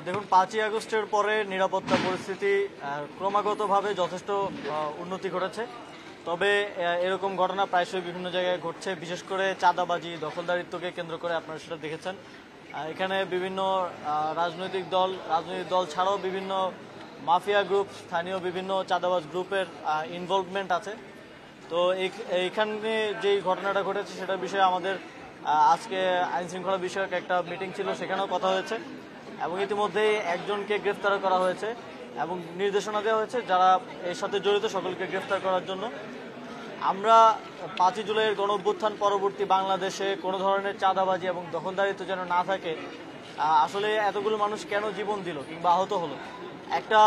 দেখুন, 5ই আগস্টের পরে নিরাপত্তা পরিস্থিতি ক্রমাগতভাবে যথেষ্ট উন্নতি ঘটেছে। তবে এরকম ঘটনা প্রায়শই বিভিন্ন জায়গায় ঘটছে, বিশেষ করে চাঁদাবাজি, দখলদারিত্বকে কেন্দ্র করে আপনারা সেটা দেখেছেন। এখানে বিভিন্ন রাজনৈতিক দল ছাড়াও বিভিন্ন মাফিয়া গ্রুপ, স্থানীয় বিভিন্ন চাঁদাবাজ গ্রুপের ইনভলভমেন্ট আছে। তো এইখানে যেই ঘটনাটা ঘটেছে সেটার বিষয়ে আমাদের আজকে আইনশৃঙ্খলা বিষয়ক একটা মিটিং ছিল, সেখানেও কথা হয়েছে এবং ইতিমধ্যেই একজনকে গ্রেফতার করা হয়েছে এবং নির্দেশনা দেওয়া হয়েছে যারা এর সাথে জড়িত সকলকে গ্রেফতার করার জন্য। আমরা 5ই জুলাইয়ের গণঅভ্যুত্থান পরবর্তী বাংলাদেশে কোনো ধরনের চাঁদাবাজি এবং দখলদারিত্ব যেন না থাকে। আসলে এতগুলো মানুষ কেন জীবন দিল কিংবা আহত হলো? একটা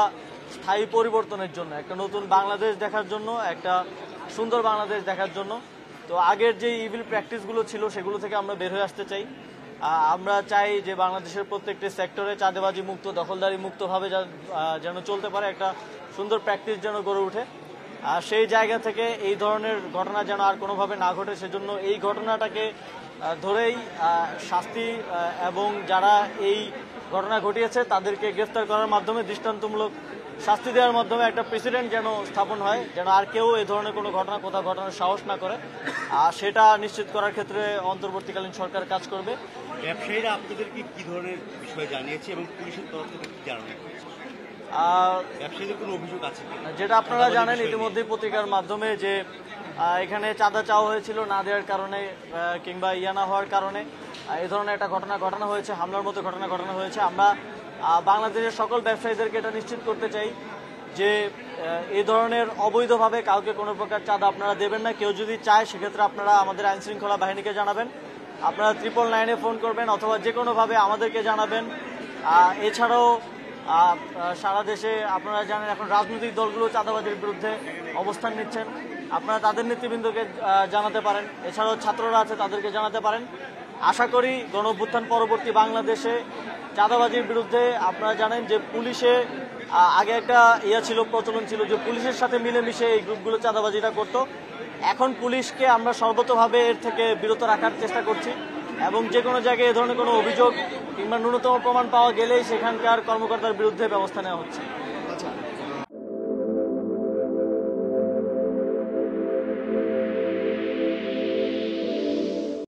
স্থায়ী পরিবর্তনের জন্য, একটা নতুন বাংলাদেশ দেখার জন্য, একটা সুন্দর বাংলাদেশ দেখার জন্য। তো আগের যে ইভিল প্র্যাকটিসগুলো ছিল সেগুলো থেকে আমরা বের হয়ে আসতে চাই। আমরা চাই যে বাংলাদেশের প্রত্যেকটি সেক্টরে চাঁদাবাজি মুক্ত, দখলদারি মুক্তভাবে যেন চলতে পারে, একটা সুন্দর প্র্যাকটিস যেন গড়ে ওঠে। সেই জায়গা থেকে এই ধরনের ঘটনা যেন আর কোনোভাবে না ঘটে, সেজন্য এই ঘটনাটাকে ধরেই শাস্তি এবং যারা এই ঘটনা ঘটিয়েছে তাদেরকে গ্রেফতার করার মাধ্যমে, দৃষ্টান্তমূলক শাস্তি দেওয়ার মাধ্যমে একটা প্রেসিডেন্ট যেন স্থাপন হয়, যেন আর কেউ এই ধরনের কোনো ঘটনা কোথাও ঘটানোর সাহস না করে। সেটা নিশ্চিত করার ক্ষেত্রে অন্তর্বর্তীকালীন সরকার কাজ করবে। ব্যবসায়ীরা আপনাদেরকে কি ধরনের বিষয় জানিয়েছে এবং পুলিশের তরফ থেকে কি জানানো হয়েছে? ব্যবসায়ীদের কোনো অভিযোগ আছে? যেটা আপনারা জানেন ইতিমধ্যেই পত্রিকার মাধ্যমে, যে এখানে চাঁদা চাওয়া হয়েছিল, না দেওয়ার কারণে কিংবা না হওয়ার কারণে এই ধরনের একটা ঘটনা ঘটানো হয়েছে, হামলার মতো ঘটনা ঘটানো হয়েছে। আমরা বাংলাদেশের সকল ব্যবসায়ীদেরকে এটা নিশ্চিত করতে চাই যে এই ধরনের অবৈধভাবে কাউকে কোনো প্রকার চাঁদা আপনারা দেবেন না। কেউ যদি চায় সেক্ষেত্রে আপনারা আমাদের আইনশৃঙ্খলা বাহিনীকে জানাবেন, আপনারা 999-এ ফোন করবেন অথবা যে কোনোভাবে আমাদেরকে জানাবেন। এছাড়াও সারা দেশে আপনারা জানেন এখন রাজনৈতিক দলগুলো চাঁদাবাজির বিরুদ্ধে অবস্থান নিচ্ছেন, আপনারা তাদের নেতৃবৃন্দকে জানাতে পারেন। এছাড়াও ছাত্ররা আছে, তাদেরকে জানাতে পারেন। আশা করি গণঅভ্যুত্থান পরবর্তী বাংলাদেশে চাঁদাবাজির বিরুদ্ধে, আপনারা জানেন যে পুলিশে আগে একটা প্রচলন ছিল যে পুলিশের সাথে মিলেমিশে এই গ্রুপগুলো চাঁদাবাজিটা করত। এখন পুলিশকে আমরা সর্বতভাবে এর থেকে বিরত রাখার চেষ্টা করছি এবং যে কোনো জায়গায় এ ধরনের কোনো অভিযোগ কিংবা ন্যূনতম প্রমাণ পাওয়া গেলেই সেখানকার কর্মকর্তার বিরুদ্ধে ব্যবস্থা নেওয়া হচ্ছে।